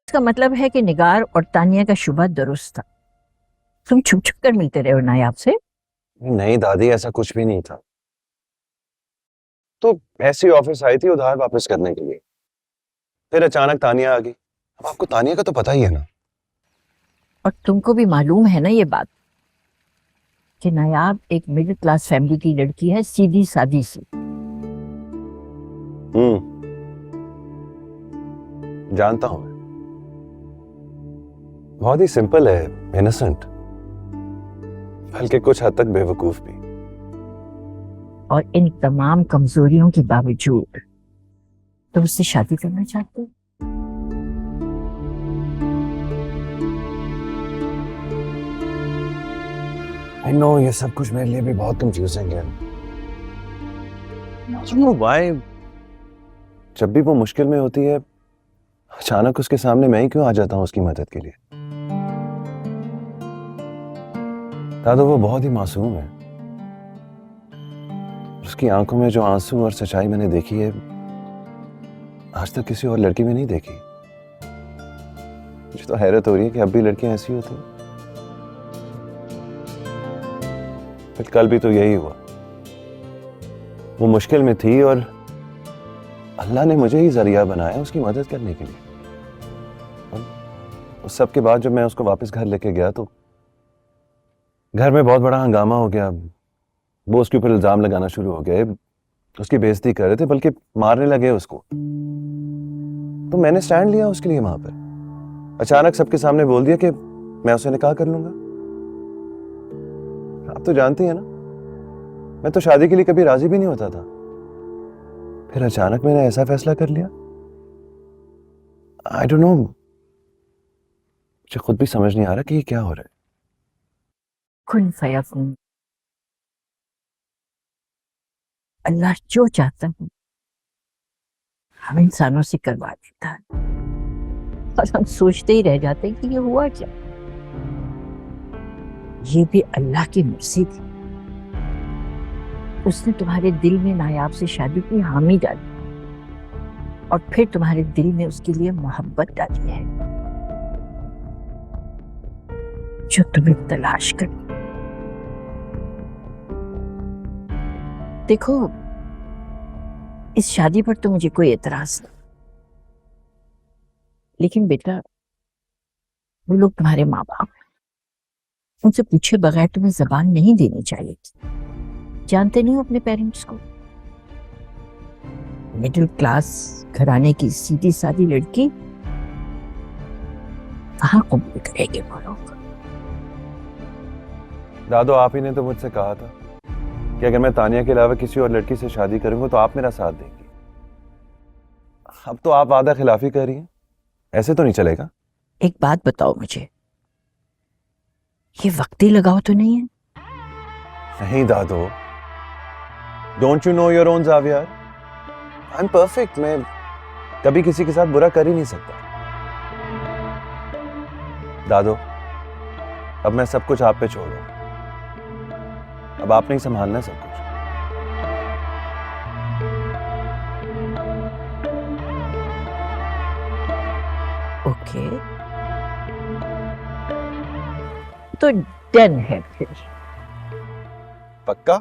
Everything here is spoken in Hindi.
इसका मतलब है कि निगार और तानिया का शुबा दुरुस्त था। तुम छुप छुप कर मिलते रहे हो नायाब से। नहीं दादी, ऐसा कुछ भी नहीं था। तो ऐसी ऑफिस आई थी उधार वापस करने के लिए। फिर अचानक तानिया आ गई। अब आपको तानिया का तो पता ही है ना। और तुमको भी मालूम है ना ये बात कि नायाब एक मिडिल क्लास फैमिली की लड़की है, सीधी सादी सी। जानता हूं मैं। बहुत ही सिंपल है, इनोसेंट, बल्कि कुछ हद तक बेवकूफ भी। और इन तमाम कमजोरियों के बावजूद तुम उससे शादी करना चाहते हो? आई नो ये सब कुछ मेरे लिए भी बहुत कंफ्यूजिंग है। व्हाई जब भी वो मुश्किल में होती है, अचानक उसके सामने मैं ही क्यों आ जाता हूं उसकी मदद के लिए। दादा वो बहुत ही मासूम है। उसकी आंखों में जो आंसू और सच्चाई मैंने देखी है, आज तक किसी और लड़की में नहीं देखी। मुझे तो हैरत हो रही है कि अब भी लड़कियां ऐसी होती हैं। फिर कल भी तो यही हुआ। वो मुश्किल में थी और अल्लाह ने मुझे ही जरिया बनाया उसकी मदद करने के लिए। उस सब के बाद जब मैं उसको वापस घर लेके गया तो घर में बहुत बड़ा हंगामा हो गया। वो उसके ऊपर इल्जाम लगाना शुरू हो गए, उसकी बेइज्जती कर रहे थे, बल्कि मारने लगे उसको। तो मैंने स्टैंड लिया उसके लिए वहां पर। अचानक सबके सामने बोल दिया कि मैं उसे निकाह कर लूंगा। आप तो जानती हैं ना, मैं तो शादी के लिए कभी राजी भी नहीं होता था। फिर अचानक मैंने ऐसा फैसला कर लिया। आई डोंट नो, मुझे खुद भी समझ नहीं आ रहा कि ये क्या हो रहा है। कुन फयकुन। अल्लाह जो चाहता है हम इंसानों से करवा देता है, और हम सोचते ही रह जाते हैं कि ये हुआ क्या। ये भी अल्लाह की मर्जी थी। उसने तुम्हारे दिल में नायाब से शादी की हामी डाली और फिर तुम्हारे दिल में उसके लिए मोहब्बत डाली है जो तुम्हें तलाश कर। देखो, इस शादी पर तो मुझे कोई एतराज नहीं, लेकिन बेटा वो लोग तुम्हारे माँ बाप हैं। उनसे पूछे बगैर तुम्हें जबान नहीं देनी चाहिए थी। जानते नहीं हो अपने पेरेंट्स को? मिडिल क्लास घराने की सीधी सादी लड़की कहाँ कबूल करेंगे वो लोग? दादो, आप ही ने तो मुझसे कहा था कि अगर मैं तानिया के अलावा किसी और लड़की से शादी करूंगा तो आप मेरा साथ देंगी। अब तो आप वादा खिलाफी कर रही हैं। ऐसे तो नहीं चलेगा। एक बात बताओ मुझे, ये वक्ती लगाओ तो नहीं है? नहीं दादो, don't you know your own ज़ावियार? I am perfect. मैं कभी किसी के साथ बुरा कर ही नहीं सकता। दादो, अब मैं सब कुछ आप पे छोड़ दूं। अब आपने ही संभालना है सब कुछ। ओके, तो डन है फिर। पक्का?